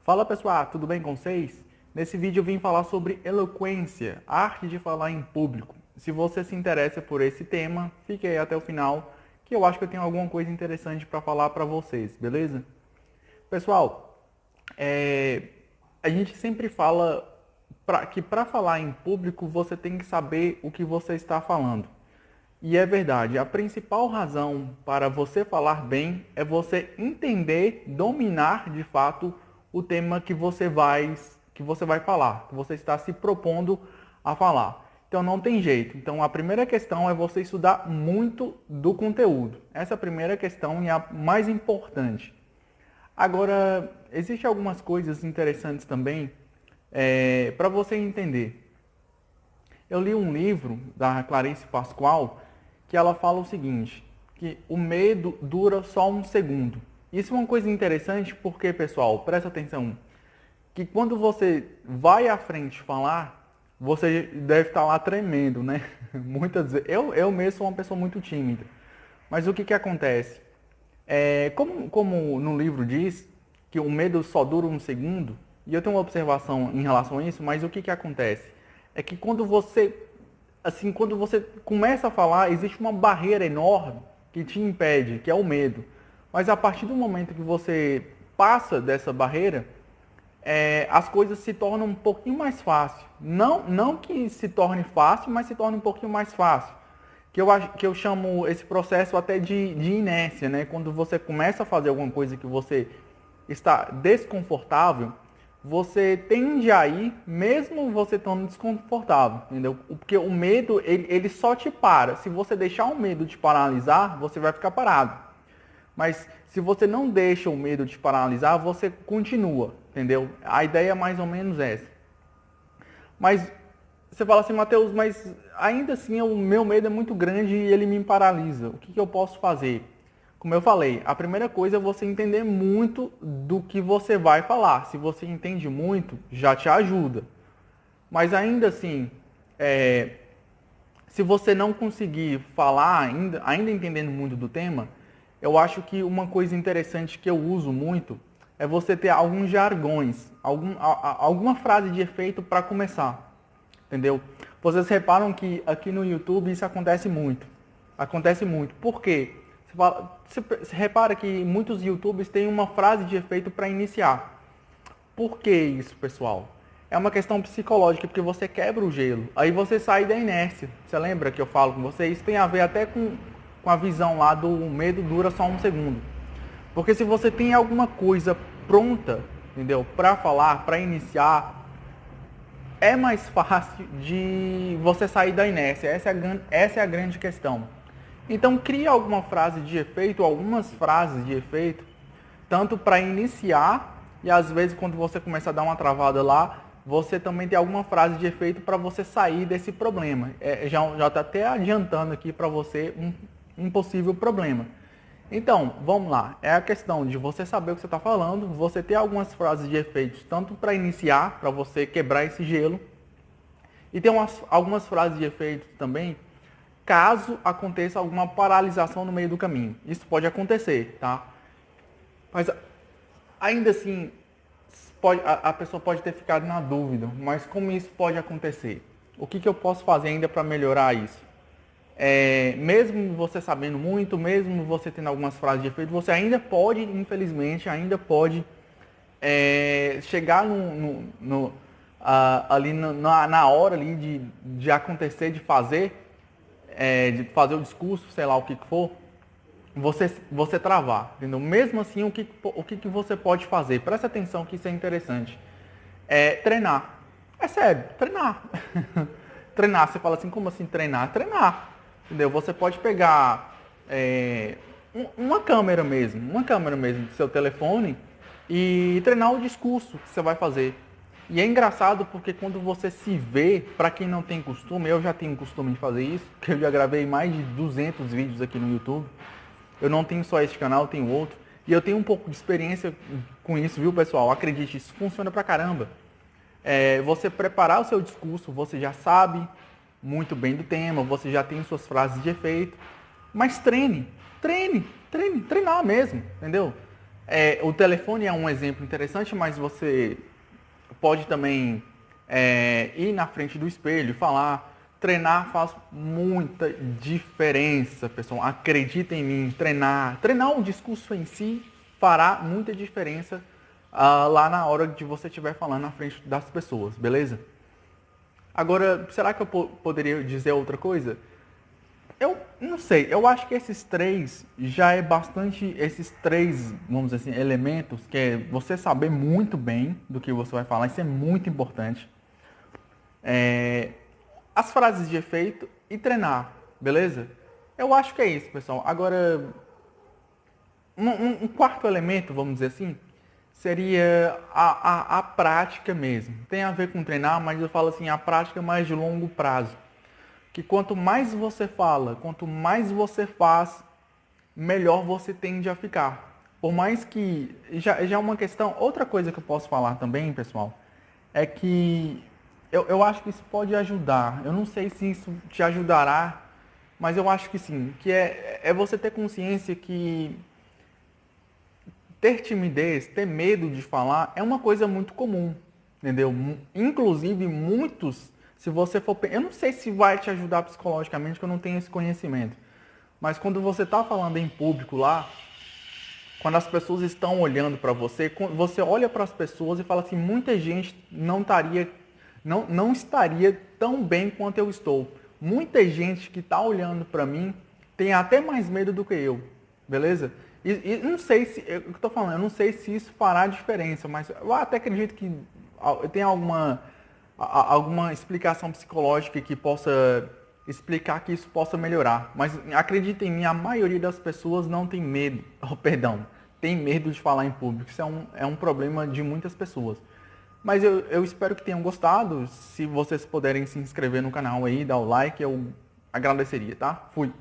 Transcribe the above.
Fala pessoal, tudo bem com vocês? Nesse vídeo eu vim falar sobre eloquência, a arte de falar em público. Se você se interessa por esse tema, fique aí até o final, que eu acho que eu tenho alguma coisa interessante para falar para vocês, beleza? Pessoal, a gente sempre fala que para falar em público você tem que saber o que você está falando. E é verdade, a principal razão para você falar bem é você entender, dominar de fato o tema que você vai falar, que você está se propondo a falar. Então não tem jeito. Então a primeira questão é você estudar muito do conteúdo. Essa é a primeira questão e a mais importante. Agora, existem algumas coisas interessantes também para você entender. Eu li um livro da Clarice Pascoal que ela fala o seguinte, que o medo dura só um segundo. Isso é uma coisa interessante porque, pessoal, presta atenção, que quando você vai à frente falar, você deve estar lá tremendo, né? Muitas vezes. Eu mesmo sou uma pessoa muito tímida. Mas o que acontece? Como no livro diz, que o medo só dura um segundo, e eu tenho uma observação em relação a isso, mas o que acontece? É que quando você começa a falar, existe uma barreira enorme que te impede, que é o medo. Mas a partir do momento que você passa dessa barreira, as coisas se tornam um pouquinho mais fácil. Não que se torne fácil, mas se torna um pouquinho mais fácil. Que eu chamo esse processo até de inércia, né? Quando você começa a fazer alguma coisa que você está desconfortável, você tende a ir, mesmo você estando desconfortável, entendeu? Porque o medo, ele só te para. Se você deixar o medo te paralisar, você vai ficar parado. Mas se você não deixa o medo te paralisar, você continua, entendeu? A ideia é mais ou menos essa. Mas você fala assim, Matheus, mas ainda assim o meu medo é muito grande e ele me paralisa. O que eu posso fazer? Como eu falei, a primeira coisa é você entender muito do que você vai falar. Se você entende muito, já te ajuda. Mas ainda assim, se você não conseguir falar ainda entendendo muito do tema, eu acho que uma coisa interessante que eu uso muito é você ter alguns jargões, alguma frase de efeito para começar, entendeu? Vocês reparam que aqui no YouTube isso acontece muito. Acontece muito. Por quê? Você repara que muitos YouTubers têm uma frase de efeito para iniciar. Por que isso, pessoal? É uma questão psicológica, porque você quebra o gelo. Aí você sai da inércia. Você lembra que eu falo com você? Isso tem a ver até com a visão lá do medo dura só um segundo. Porque se você tem alguma coisa pronta, entendeu? Para falar, para iniciar, é mais fácil de você sair da inércia. Essa é a grande questão. Então crie alguma frase de efeito, algumas frases de efeito, tanto para iniciar e às vezes quando você começa a dar uma travada lá, você também tem alguma frase de efeito para você sair desse problema. Já está até adiantando aqui para você um possível problema. Então, vamos lá. É a questão de você saber o que você está falando, você ter algumas frases de efeitos, tanto para iniciar, para você quebrar esse gelo, e tem algumas frases de efeitos também, caso aconteça alguma paralisação no meio do caminho. Isso pode acontecer, tá? Mas ainda assim, a pessoa pode ter ficado na dúvida, mas como isso pode acontecer? O que eu posso fazer ainda para melhorar isso? Mesmo você sabendo muito, mesmo você tendo algumas frases de efeito, você ainda pode, infelizmente, chegar ali na hora ali de acontecer, de fazer o discurso, sei lá o que for, você travar, entendeu? Mesmo assim, o que você pode fazer? Presta atenção que isso é interessante. Treinar. É sério, treinar. Treinar, você fala assim, como assim treinar? Treinar, entendeu? Você pode pegar uma câmera mesmo do seu telefone e treinar o discurso que você vai fazer. E é engraçado porque quando você se vê, para quem não tem costume, eu já tenho costume de fazer isso, porque eu já gravei mais de 200 vídeos aqui no YouTube. Eu não tenho só este canal, eu tenho outro. E eu tenho um pouco de experiência com isso, viu, pessoal? Acredite, isso funciona pra caramba. Você preparar o seu discurso, você já sabe muito bem do tema, você já tem suas frases de efeito, mas treinar mesmo, entendeu? O telefone é um exemplo interessante, mas você pode também ir na frente do espelho e falar. Treinar faz muita diferença, pessoal. Acredita em mim, treinar o discurso em si fará muita diferença lá na hora de você estiver falando na frente das pessoas, beleza? Agora, será que eu poderia dizer outra coisa? Eu não sei, eu acho que esses três já é bastante, esses três, vamos dizer assim, elementos, que é você saber muito bem do que você vai falar, isso é muito importante. As frases de efeito e treinar, beleza? Eu acho que é isso, pessoal. Agora, um quarto elemento, vamos dizer assim, seria a prática mesmo. Tem a ver com treinar, mas eu falo assim, a prática mais de longo prazo. Que quanto mais você fala, quanto mais você faz, melhor você tende a ficar. Por mais que, já é uma questão, outra coisa que eu posso falar também, pessoal, é que eu acho que isso pode ajudar. Eu não sei se isso te ajudará, mas eu acho que sim. Que é você ter consciência que ter timidez, ter medo de falar, é uma coisa muito comum, entendeu? Inclusive, muitos, se você for... Eu não sei se vai te ajudar psicologicamente, que eu não tenho esse conhecimento. Mas quando você está falando em público lá, quando as pessoas estão olhando para você, você olha para as pessoas e fala assim, muita gente não estaria tão bem quanto eu estou. Muita gente que está olhando para mim tem até mais medo do que eu, beleza? E não sei se, eu estou falando, eu não sei se isso fará diferença, mas eu até acredito que tem alguma explicação psicológica que possa explicar que isso possa melhorar. Mas acredita em mim, a maioria das pessoas não tem medo, tem medo de falar em público. Isso é um problema de muitas pessoas. Mas eu espero que tenham gostado. Se vocês puderem se inscrever no canal aí, dar o like, eu agradeceria, tá? Fui!